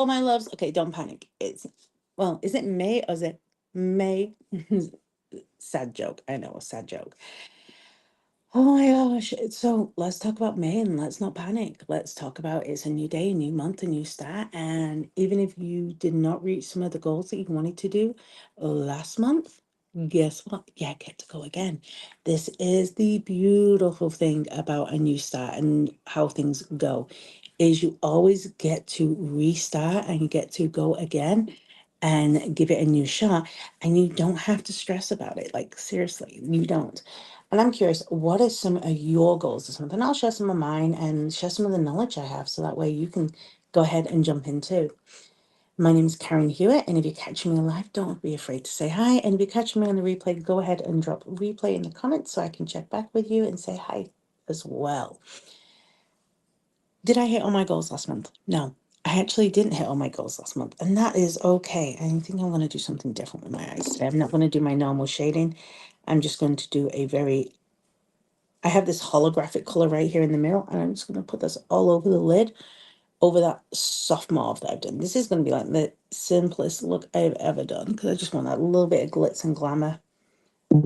my loves. Okay, don't panic. Well, is it May or is it May? Sad joke. I know, a sad joke. Oh my gosh. So let's talk about May and let's not panic. Let's talk about it's a new day, a new month, a new start. And even if you did not reach some of the goals that you wanted to do last month, guess what? You get to go again. This is the beautiful thing about a new start and how things go is you always get to restart and you get to go again and give it a new shot, and you don't have to stress about it. Like seriously, you don't. And I'm curious, what are some of your goals this month? And I'll share some of mine and share some of the knowledge I have so that way you can go ahead and jump in too. My name is Karen Hewitt, and if you're catching me live, don't be afraid to say hi. And if you're catching me on the replay, go ahead and drop replay in the comments so I can check back with you and say hi as well. Did I hit all my goals last month? No, I actually didn't hit all my goals last month, and that is okay. I think I'm going to do something different with my eyes today. I'm not going to do my normal shading. I'm just going to do a very, I have this holographic color right here in the middle, and I'm just going to put this all over the lid, over that soft mauve that I've done. This is going to be like the simplest look I've ever done because I just want that little bit of glitz and glamour,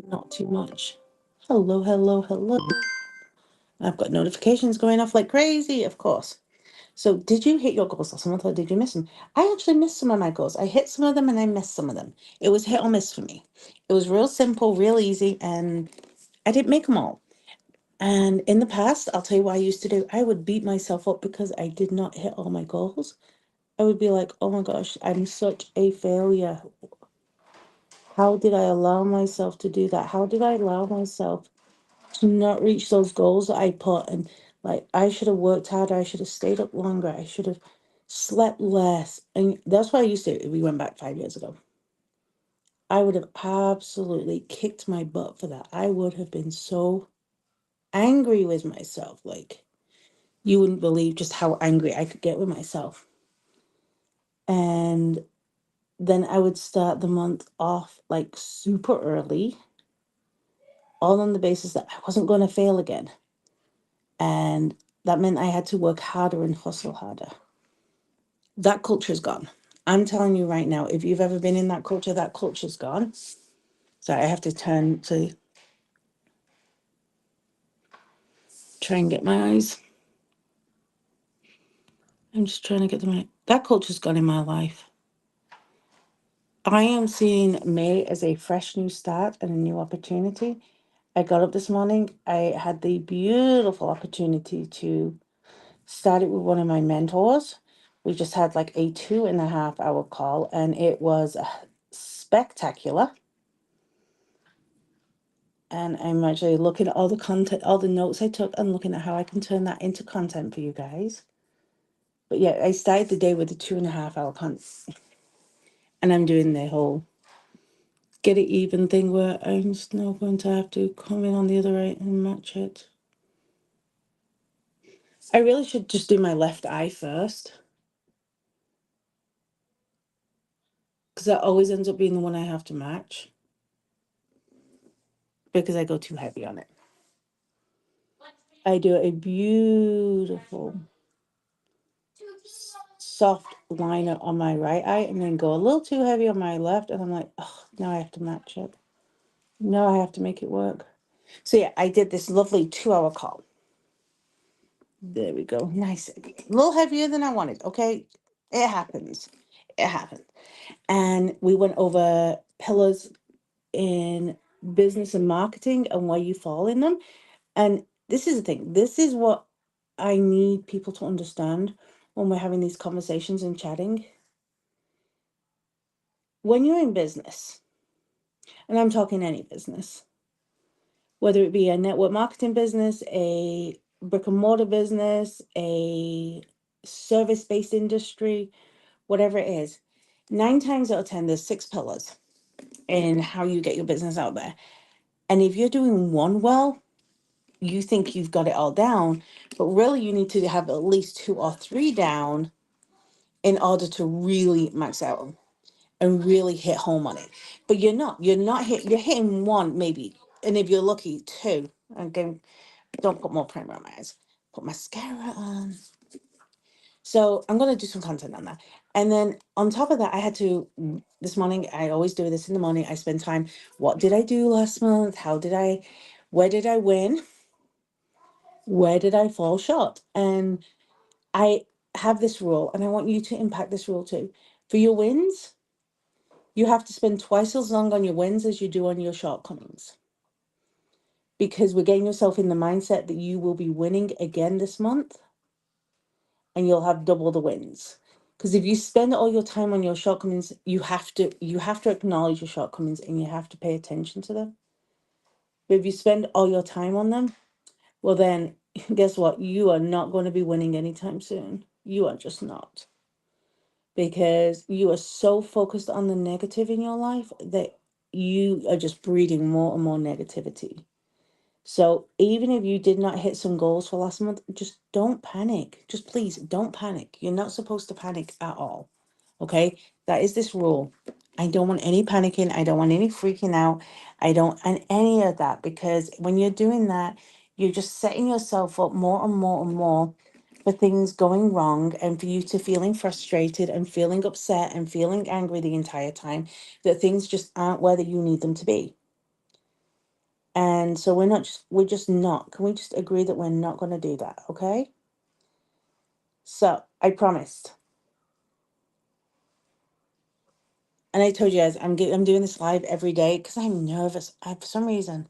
not too much. Hello, hello, hello. I've got notifications going off like crazy, of course. So, did you hit your goals last month or did you miss them? I actually missed some of my goals. I hit some of them and I missed some of them. It was hit or miss for me. It was real simple, real easy, and I didn't make them all. And in the past, I'll tell you what I used to do. I would beat myself up because I did not hit all my goals. I would be like, oh my gosh, I'm such a failure. How did I allow myself to do that? How did I allow myself to not reach those goals that I put? And like, I should have worked harder. I should have stayed up longer. I should have slept less. And that's what I used to do. We went back 5 years ago. I would have absolutely kicked my butt for that. I would have been so angry with myself. Like, you wouldn't believe just how angry I could get with myself. And then I would start the month off like super early, all on the basis that I wasn't going to fail again. And that meant I had to work harder and hustle harder. That culture's gone. I'm telling you right now, if you've ever been in that culture's gone. So I have to turn to try and get my eyes. I'm just trying to get them out. That culture's gone in my life. I am seeing May as a fresh new start and a new opportunity. I got up this morning. I had the beautiful opportunity to start it with one of my mentors. We just had like a 2.5 hour call, and it was spectacular. And I'm actually looking at all the content, all the notes I took, and looking at how I can turn that into content for you guys. But yeah, I started the day with a 2.5 hour and I'm doing the whole get it even thing where I'm just now going to have to come in on the other eye and match it. I really should just do my left eye first because that always ends up being the one I have to match because I go too heavy on it. I do a beautiful soft liner on my right eye and then go a little too heavy on my left, and I'm like, oh, now I have to match it. Now I have to make it work. So yeah, I did this lovely 2 hour call. There we go. Nice. A little heavier than I wanted. Okay. It happens. It happened. And we went over pillars in business and marketing and where you fall in them. And this is the thing. This is what I need people to understand when we're having these conversations and chatting. When you're in business, and I'm talking any business, whether it be a network marketing business, a brick and mortar business, a service based industry, whatever it is, 9 times out of 10, there's 6 pillars in how you get your business out there. And if you're doing one well, you think you've got it all down, but really you need to have at least 2 or 3 down in order to really max out and really hit home on it. But you're hitting one maybe. And if you're lucky, two. Again, don't put more primer on my eyes. Put mascara on. So I'm going to do some content on that. And then on top of that, I had to, this morning, I always do this in the morning. I spend time, what did I do last month? Where did I win? Where did I fall short? And I have this rule, and I want you to impact this rule too. For your wins, you have to spend twice as long on your wins as you do on your shortcomings. Because we're getting yourself in the mindset that you will be winning again this month and you'll have double the wins. Because if you spend all your time on your shortcomings, you have to acknowledge your shortcomings and you have to pay attention to them. But if you spend all your time on them, well then guess what? You are not going to be winning anytime soon. You are just not. Because you are so focused on the negative in your life that you are just breeding more and more negativity. So even if you did not hit some goals for last month, just don't panic. Just please don't panic. You're not supposed to panic at all. Okay? That is this rule. I don't want any panicking. I don't want any freaking out. I don't, and any of that, because when you're doing that, you're just setting yourself up more and more and more for things going wrong and for you to feeling frustrated and feeling upset and feeling angry the entire time that things just aren't where that you need them to be. And so we're just not. Can we just agree that we're not going to do that, okay? So I promised. And I told you guys I'm doing this live every day because I'm nervous. For some reason.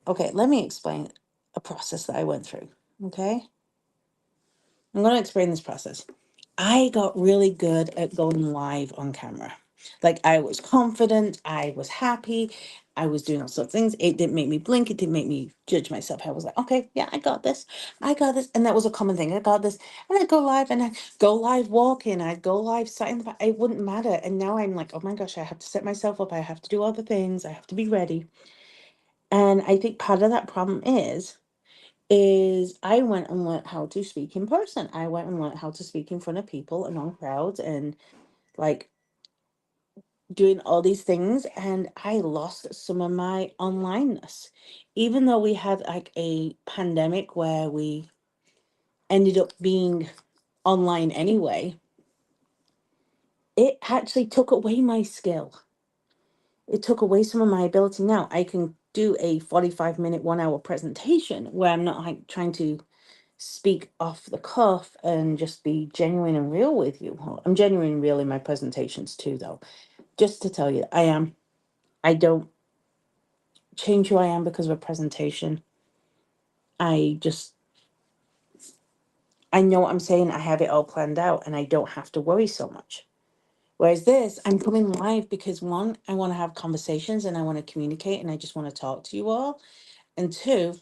Okay, let me explain a process that I went through. Okay? I'm going to explain this process. I got really good at going live on camera. Like I was confident, I was happy, I was doing all sorts of things. It didn't make me blink, it didn't make me judge myself. I was like, okay, yeah, I got this. I got this. And that was a common thing. I got this. And I'd go live and I'd go live walking, I'd go live sat in the back. It wouldn't matter. And now I'm like, oh my gosh, I have to set myself up. I have to do all the things. I have to be ready. And I think part of that problem is I went and learned how to speak in person. I went and learned how to speak in front of people and on crowds and like doing all these things. And I lost some of my onlineness. Even though we had like a pandemic where we ended up being online anyway, it actually took away my skill. It took away some of my ability. Now I can do a 45-minute, 1 hour presentation where I'm not like trying to speak off the cuff and just be genuine and real with you. Well, I'm genuine and real in my presentations too, though. Just to tell you, I am. I don't change who I am because of a presentation. I just, I know what I'm saying. I have it all planned out and I don't have to worry so much. Whereas this, I'm coming live because one, I want to have conversations and I want to communicate and I just want to talk to you all. And two,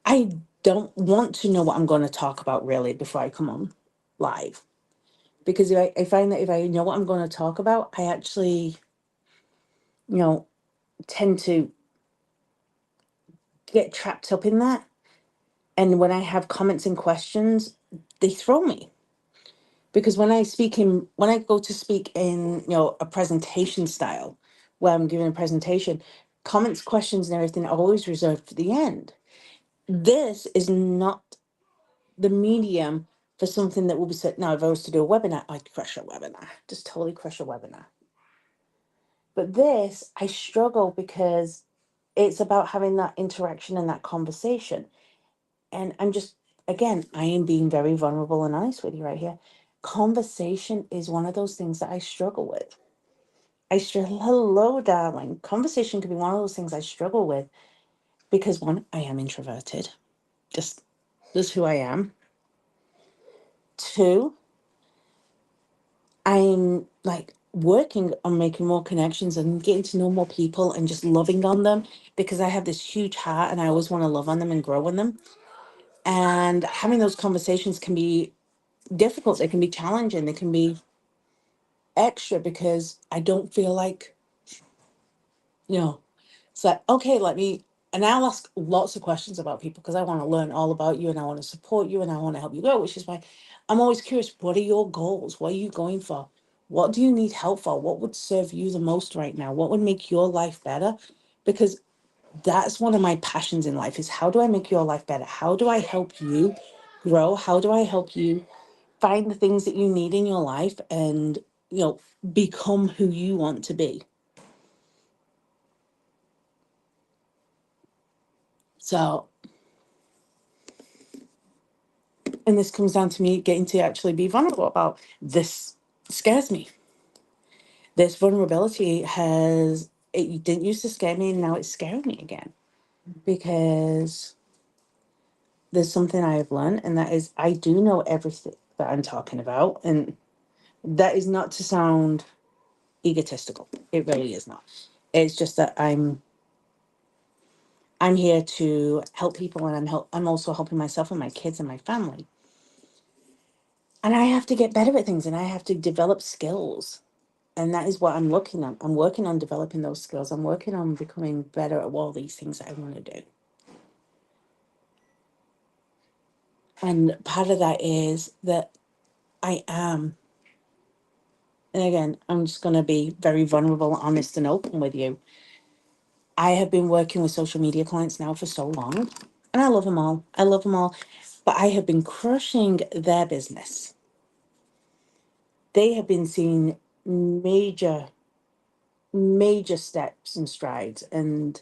I don't want to know what I'm going to talk about really before I come on live. Because I find that if I know what I'm going to talk about, I actually, you know, tend to get trapped up in that. And when I have comments and questions, they throw me. Because when I go to speak in, a presentation style where I'm giving a presentation, comments, questions, and everything are always reserved for the end. This is not the medium for something that will be said. Now, if I was to do a webinar, I'd crush a webinar, just totally crush a webinar. But this, I struggle because it's about having that interaction and that conversation. And I'm just, again, I am being very vulnerable and honest with you right here. Conversation is one of those things that I struggle with. Hello, darling. Conversation can be one of those things I struggle with because one, I am introverted. Just who I am. Two, I'm like working on making more connections and getting to know more people and just loving on them because I have this huge heart and I always want to love on them and grow on them. And having those conversations can be difficult. They can be challenging. They can be extra because I don't feel like, you know, it's like, okay, and I'll ask lots of questions about people because I want to learn all about you and I want to support you and I want to help you grow, which is why I'm always curious, what are your goals? What are you going for? What do you need help for? What would serve you the most right now? What would make your life better? Because that's one of my passions in life is how do I make your life better? How do I help you grow? How do I help you find the things that you need in your life and, become who you want to be? So, and this comes down to me getting to actually be vulnerable about this. Scares me. This vulnerability it didn't used to scare me, and now it's scaring me again, because there's something I have learned, and that is I do know everything that I'm talking about. And that is not to sound egotistical. It really is not. It's just that I'm here to help people, and I'm also helping myself and my kids and my family. And I have to get better at things, and I have to develop skills. And that is what I'm looking at. I'm working on developing those skills. I'm working on becoming better at all these things that I want to do. And part of that is that I am, and again, I'm just going to be very vulnerable, honest, and open with you. I have been working with social media clients now for so long, and I love them all. I love them all. But I have been crushing their business. They have been seeing major, major steps and strides and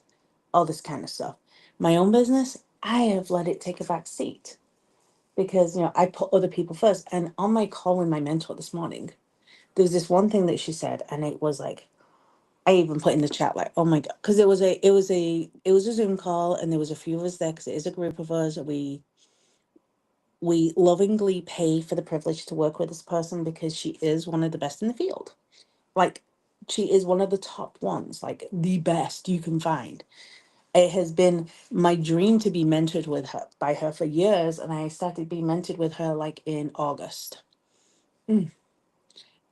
all this kind of stuff. My own business, I have let it take a back seat because, I put other people first. And on my call with my mentor this morning, there was this one thing that she said, and it was like, I even put in the chat like, oh my God, because it was a Zoom call, and there was a few of us there because it is a group of us. We lovingly pay for the privilege to work with this person because she is one of the best in the field. Like, she is one of the top ones, like the best you can find. It has been my dream to be mentored with her by her for years, and I started being mentored with her like in August. Mm,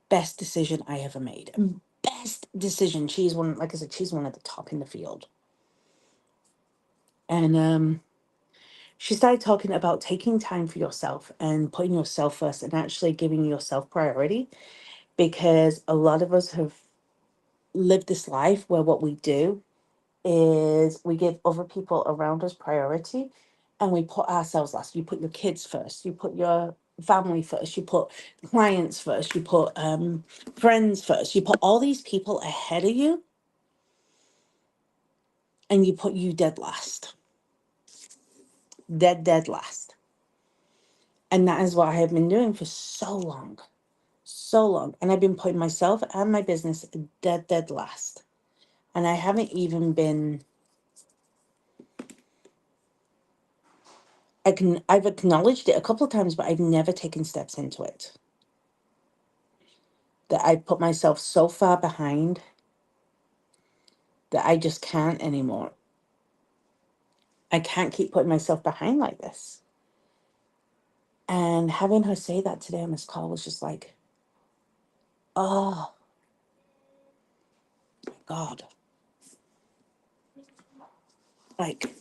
Best decision I ever made. Best decision. She's one, like I said, she's one of the top in the field. And she started talking about taking time for yourself and putting yourself first and actually giving yourself priority, because a lot of us have lived this life where what we do is we give other people around us priority, and we put ourselves last. You put your kids first, you put your family first, you put clients first, you put friends first, you put all these people ahead of you, and you put you dead last. Dead last. And that is what I have been doing for so long. So long. And I've been putting myself and my business dead last. And I haven't even been, I've acknowledged it a couple of times, but I've never taken steps into it. That I put myself so far behind that I just can't anymore. I can't keep putting myself behind like this. And having her say that today on this call was just like, oh my God. Like,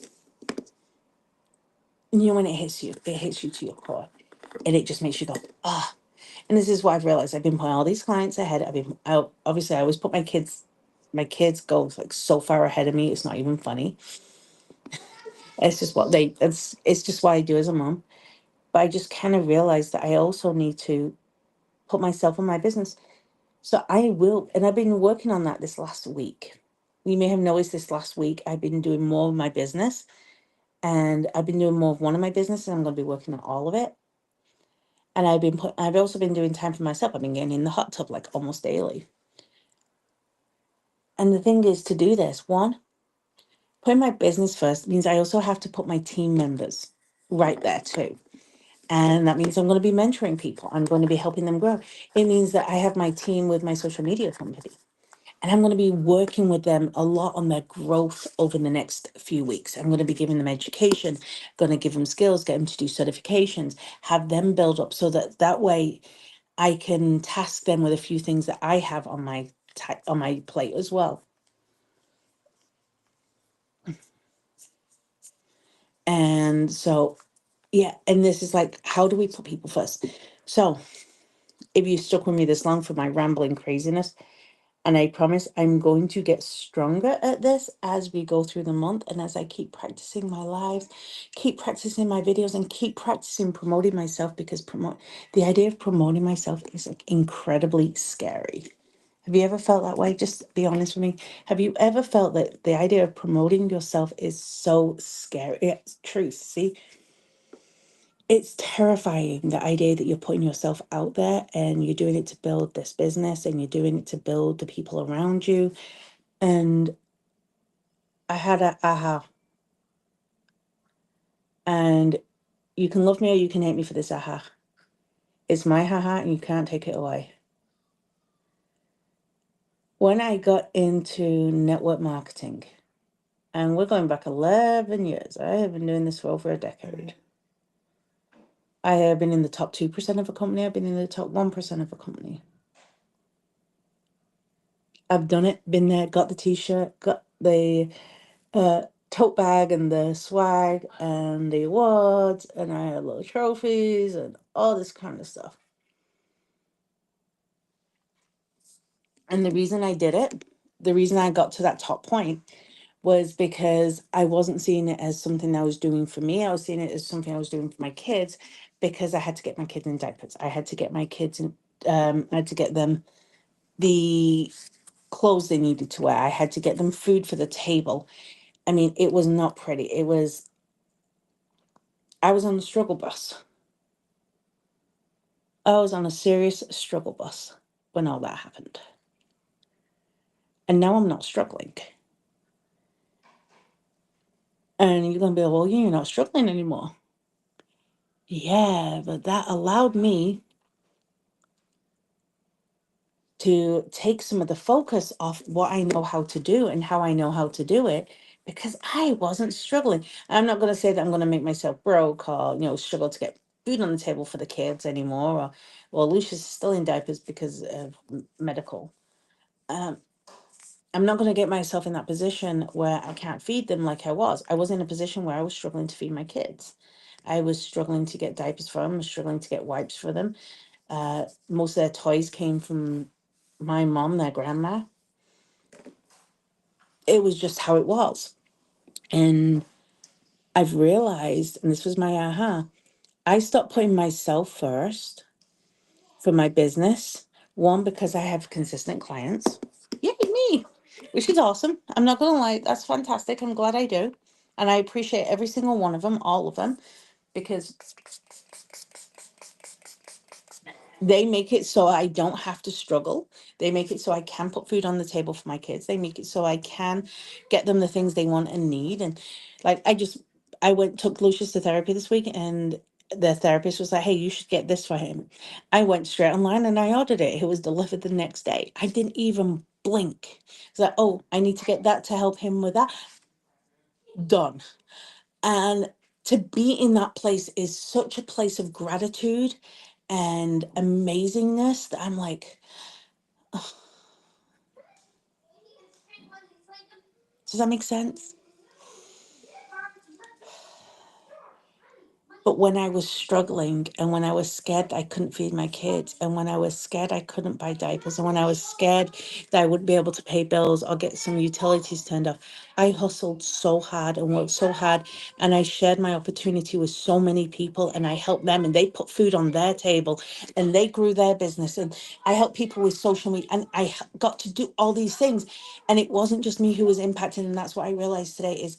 when it hits you to your core. And it just makes you go, ah. And this is what I've realized. I've been putting all these clients ahead. Obviously I always put my kids go like so far ahead of me. It's not even funny. It's just it's just what I do as a mom. But I just kind of realized that I also need to put myself in my business. So I will, and I've been working on that this last week. You may have noticed this last week, I've been doing more of my business, and I've been doing more of one of my businesses, and I'm going to be working on all of it. And I've also been doing time for myself. I've been getting in the hot tub like almost daily. And the thing is, to do this, one, putting my business first means I also have to put my team members right there too. And that means I'm going to be mentoring people. I'm going to be helping them grow. It means that I have my team with my social media company. And I'm going to be working with them a lot on their growth over the next few weeks. I'm going to be giving them education, going to give them skills, get them to do certifications, have them build up so that way I can task them with a few things that I have on my plate as well. And so, yeah, and this is like, how do we put people first? So, if you stuck with me this long for my rambling craziness, And I promise I'm going to get stronger at this as we go through the month and as I keep practicing my lives, keep practicing my videos, and keep practicing promoting myself, because the idea of promoting myself is like incredibly scary. Have you ever felt that way? Just be honest with me. Have you ever felt that the idea of promoting yourself is so scary? It's truth. See, it's terrifying, the idea that you're putting yourself out there and you're doing it to build this business and you're doing it to build the people around you. And I had a aha, and you can love me or you can hate me for this aha. It's my aha and you can't take it away. When I got into network marketing, and we're going back 11 years, I have been doing this for over a decade. I have been in the top 2% of a company, I've been in the top 1% of a company. I've done it, been there, got the t-shirt, got the tote bag and the swag and the awards, and I had little trophies and all this kind of stuff. And the reason I did it, the reason I got to that top point, was because I wasn't seeing it as something I was doing for me. I was seeing it as something I was doing for my kids, because I had to get my kids in diapers. I had to get my kids in, I had to get them the clothes they needed to wear. I had to get them food for the table. I mean, it was not pretty. I was on the struggle bus. I was on a serious struggle bus when all that happened. And now I'm not struggling. And you're going to be like, well, you're not struggling anymore. Yeah, but that allowed me to take some of the focus off what I know how to do and how I know how to do it, because I wasn't struggling. I'm not going to say that I'm going to make myself broke or, struggle to get food on the table for the kids anymore. Or, well, Lucia's still in diapers because of medical. Um, I'm not going to get myself in that position where I can't feed them like I was. I was in a position where I was struggling to feed my kids. I was struggling to get diapers for them, struggling to get wipes for them. Most of their toys came from my mom, their grandma. It was just how it was. And I've realized, and this was my aha, I stopped putting myself first for my business. One, because I have consistent clients. Yay, me, which is awesome. I'm not going to lie. That's fantastic. I'm glad I do. And I appreciate every single one of them, all of them, because they make it so I don't have to struggle. They make it so I can put food on the table for my kids. They make it so I can get them the things they want and need. And like, took Lucius to therapy this week, and the therapist was like, hey, you should get this for him. I went straight online and I ordered it. It was delivered the next day. I didn't even blink. It's like, oh, I need to get that to help him with that. Done. And to be in that place is such a place of gratitude and amazingness that I'm like, does that make sense? But when I was struggling and when I was scared I couldn't feed my kids, and when I was scared I couldn't buy diapers, and when I was scared that I wouldn't be able to pay bills or get some utilities turned off, I hustled so hard and worked so hard. And I shared my opportunity with so many people and I helped them and they put food on their table and they grew their business. And I helped people with social media and got to do all these things. And it wasn't just me who was impacted. And that's what I realized today is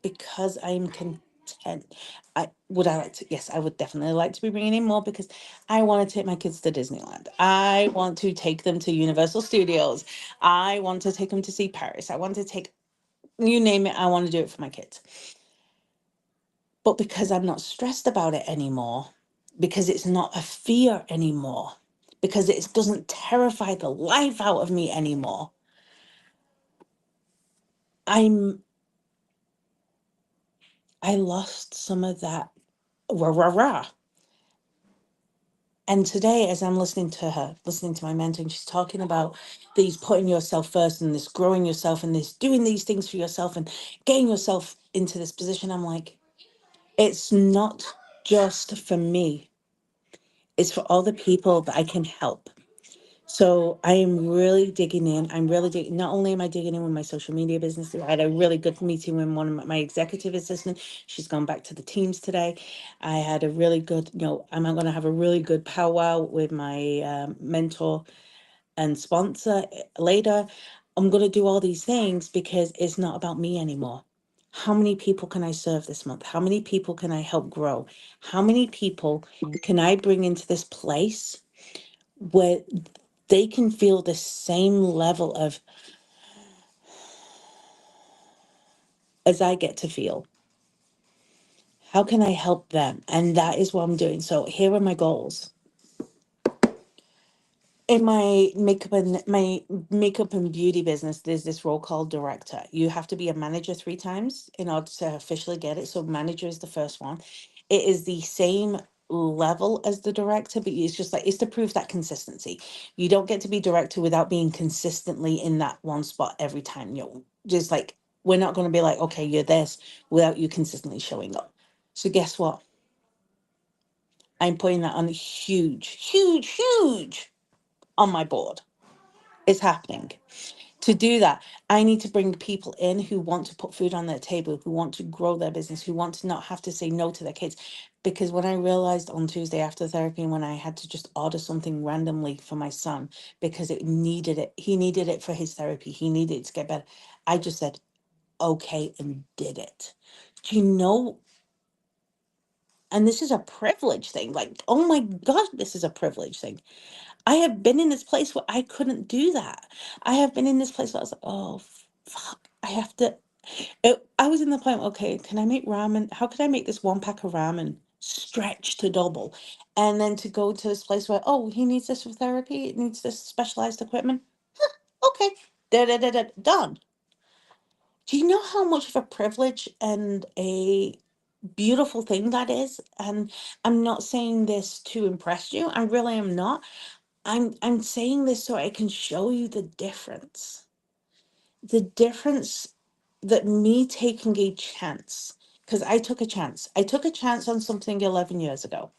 because I'm content. I like to, yes, I would definitely like to be bringing in more, because I want to take my kids to Disneyland. I want to take them to Universal Studios. I want to take them to see Paris. I want to take, you name it, I want to do it for my kids. But because I'm not stressed about it anymore, because it's not a fear anymore, because it doesn't terrify the life out of me anymore, I'm I lost some of that rah rah rah. And today, as I'm listening to her, listening to my mentor, and she's talking about these putting yourself first and this growing yourself and this doing these things for yourself and getting yourself into this position, I'm like, it's not just for me. It's for all the people that I can help. So I am really digging in. I'm really digging. Not only am I digging in with my social media business, I had a really good meeting with one of my executive assistant. She's gone back to the teams today. I had a really good, I'm going to have a really good powwow with my mentor and sponsor later. I'm going to do all these things because it's not about me anymore. How many people can I serve this month? How many people can I help grow? How many people can I bring into this place where they can feel the same level of as I get to feel? How can I help them? And that is what I'm doing. So here are my goals. In my makeup and beauty business, there's this role called director. You have to be a manager 3 times in order to officially get it. So manager is the first one. It is the same level as the director, but it's just like it's to prove that consistency. You don't get to be director without being consistently in that one spot every time. Just like we're not going to be like, okay, you're this without you consistently showing up. So guess what? I'm putting that on huge, huge, huge on my board. It's happening. To do that, I need to bring people in who want to put food on their table, who want to grow their business, who want to not have to say no to their kids. Because when I realized on Tuesday after therapy, when I had to just order something randomly for my son because he needed it for his therapy, he needed it to get better. I just said, okay, and did it. Do you know? And this is a privilege thing. Like, oh my God, this is a privilege thing. I have been in this place where I couldn't do that. I have been in this place where I was like, oh, fuck, I have to. I was in the point, okay, can I make ramen? How could I make this 1 pack of ramen stretch to double? And then to go to this place where, oh, he needs this for therapy, it needs this specialized equipment. Okay, done. Do you know how much of a privilege and a beautiful thing that is? And I'm not saying this to impress you. I really am not. I'm saying this so I can show you the difference. The difference that me taking a chance, because I took a chance. I took a chance on something 11 years ago.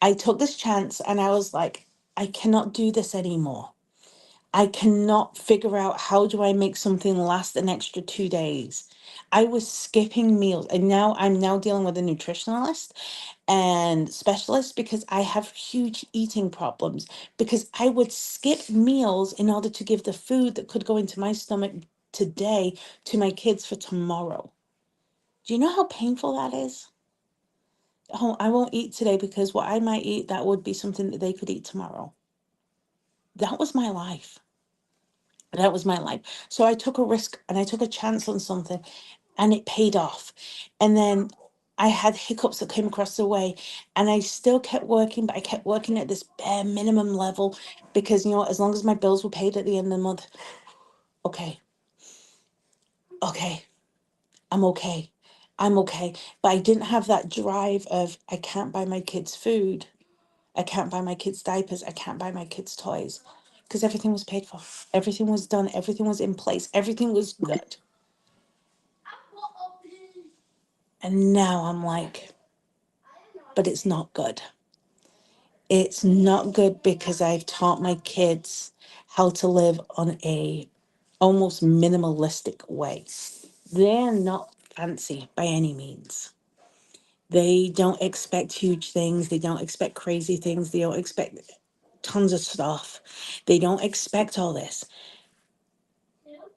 I took this chance and I was like, I cannot do this anymore. I cannot figure out how do I make something last an extra 2 days. I was skipping meals and now I'm now dealing with a nutritionalist and specialist because I have huge eating problems because I would skip meals in order to give the food that could go into my stomach today to my kids for tomorrow. Do you know how painful that is? Oh, I won't eat today because what I might eat, that would be something that they could eat tomorrow. That was my life. That was my life. So I took a risk and I took a chance on something and it paid off. And then I had hiccups that came across the way and I still kept working, but I kept working at this bare minimum level because, as long as my bills were paid at the end of the month, okay, okay, I'm okay. I'm okay. But I didn't have that drive of I can't buy my kids food. I can't buy my kids diapers. I can't buy my kids toys because everything was paid for. Everything was done. Everything was in place. Everything was good. And now I'm like, but it's not good. It's not good because I've taught my kids how to live on a almost minimalistic way. They're not fancy by any means. They don't expect huge things. They don't expect crazy things. They don't expect tons of stuff. They don't expect all this.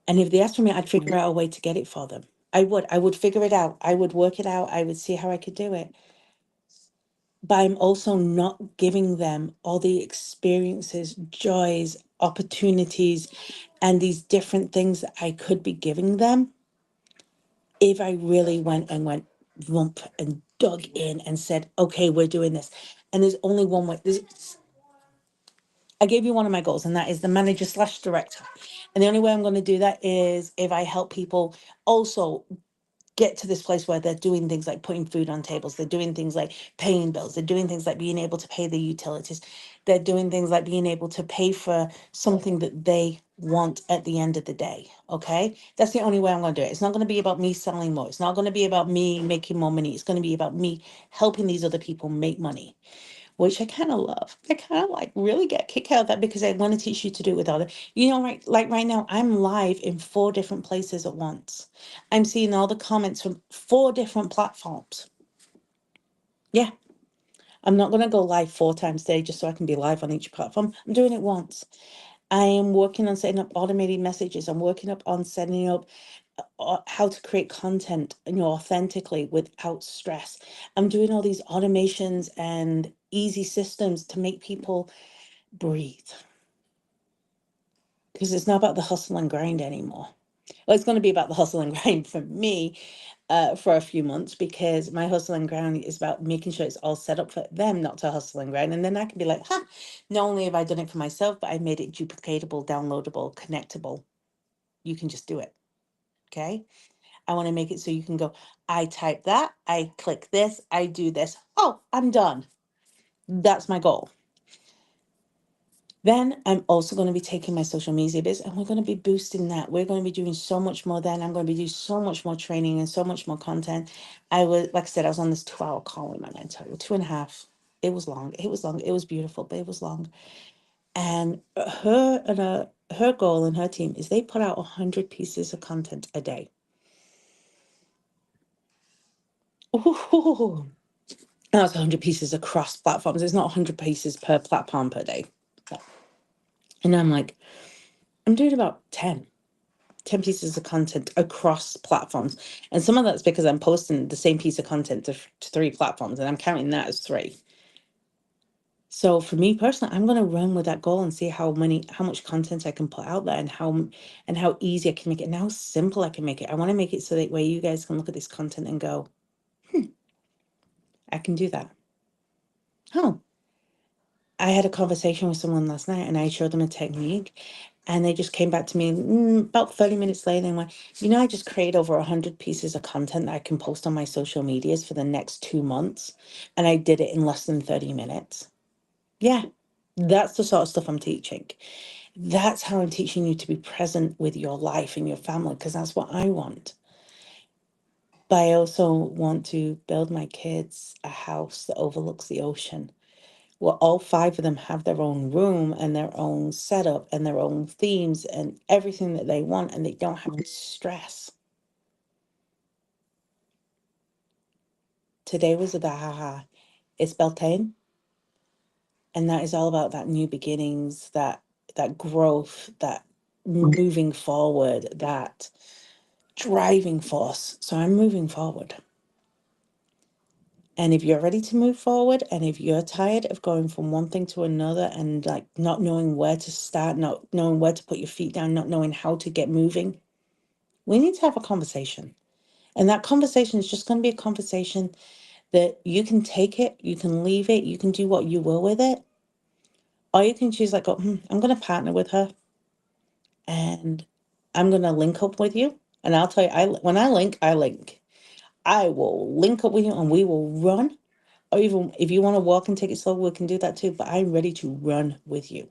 And if they asked for me, I'd figure out a way to get it for them. I would. I would figure it out. I would work it out. I would see how I could do it. But I'm also not giving them all the experiences, joys, opportunities, and these different things that I could be giving them if I really went lump and dug in and said, okay, we're doing this. And there's only one way. I gave you one of my goals, and that is the manager slash director. And the only way I'm going to do that is if I help people also get to this place where they're doing things like putting food on tables. They're doing things like paying bills. They're doing things like being able to pay the utilities. They're doing things like being able to pay for something that they want at the end of the day. Okay. That's the only way I'm going to do it. It's not going to be about me selling more. It's not going to be about me making more money. It's going to be about me helping these other people make money. which I kind of love. I kind of like really get a kick out of that because I want to teach you to do it with other, right, like right now, I'm live in 4 different places at once. I'm seeing all the comments from 4 different platforms. Yeah, I'm not going to go live 4 times a day just so I can be live on each platform. I'm doing it once. I am working on setting up automated messages. I'm working up on setting up how to create content, authentically without stress. I'm doing all these automations and easy systems to make people breathe. Because it's not about the hustle and grind anymore. Well, it's going to be about the hustle and grind for me for a few months, because my hustle and grind is about making sure it's all set up for them not to hustle and grind. And then I can be like, not only have I done it for myself, but I made it duplicatable, downloadable, connectable. You can just do it. Okay. I want to make it so you can go, I type that, I click this, I do this. Oh, I'm done. That's my goal. Then I'm also going to be taking my social media business and we're going to be boosting that. We're going to be doing so much more then. I'm going to be doing so much more training and so much more content. Like I said, I was on this 2-hour call with my mentor, 2.5. It was long. It was long. It was beautiful, but it was long. And her goal and her team is they put out 100 pieces of content a day. Ooh. That's 100 pieces across platforms. It's not 100 pieces per platform per day. And I'm like, I'm doing about 10 pieces of content across platforms. And some of that's because I'm posting the same piece of content to 3 platforms, and I'm counting that as 3. So for me personally, I'm going to run with that goal and see how much content I can put out there, and how easy I can make it, and how simple I can make it. I want to make it so that way you guys can look at this content and go, I can do that. Oh, I had a conversation with someone last night and I showed them a technique, and they just came back to me about 30 minutes later and went, I just created over 100 pieces of content that I can post on my social medias for the next 2 months. And I did it in less than 30 minutes. Yeah, that's the sort of stuff I'm teaching. That's how I'm teaching you to be present with your life and your family, because that's what I want. But I also want to build my kids a house that overlooks the ocean. Well, all 5 of them have their own room and their own setup and their own themes and everything that they want, and they don't have to stress. Today was about it's Beltane, and that is all about that new beginnings, that growth, that moving forward, that driving force. So I'm moving forward. And if you're ready to move forward, and if you're tired of going from one thing to another and like not knowing where to start, not knowing where to put your feet down, not knowing how to get moving, we need to have a conversation. And that conversation is just going to be a conversation that you can take it, you can leave it, you can do what you will with it. Or you can choose like, I'm going to partner with her and I'm going to link up with you. And I'll tell you, when I link, I link. I will link up with you and we will run. Or even if you want to walk and take it slow, we can do that too. But I'm ready to run with you.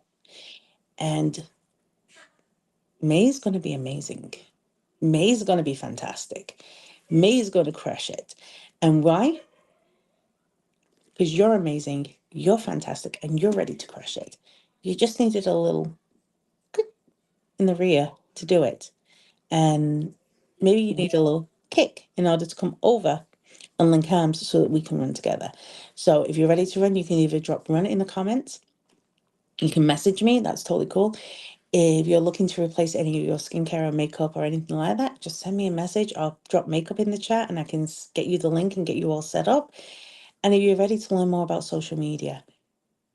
And May is going to be amazing. May is going to be fantastic. May is going to crush it. And why? Because you're amazing, you're fantastic, and you're ready to crush it. You just needed a little in the rear to do it. And maybe you need a little kick in order to come over and link arms so that we can run together. So if you're ready to run, you can either drop run in the comments. You can message me. That's totally cool. If you're looking to replace any of your skincare or makeup or anything like that, just send me a message. I'll drop makeup in the chat and I can get you the link and get you all set up. And if you're ready to learn more about social media,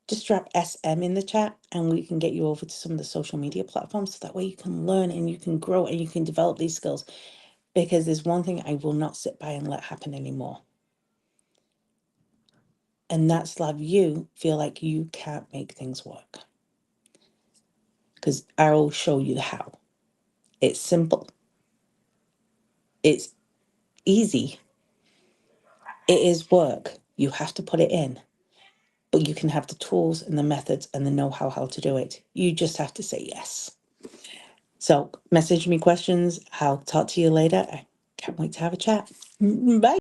just drop SM in the chat and we can get you over to some of the social media platforms, so that way you can learn and you can grow and you can develop these skills. Because there's one thing I will not sit by and let happen anymore. And that's have you feel like you can't make things work. Because I will show you how. It's simple. It's easy. It is work. You have to put it in. But you can have the tools and the methods and the know-how how to do it. You just have to say yes. So message me questions. I'll talk to you later. I can't wait to have a chat. Bye.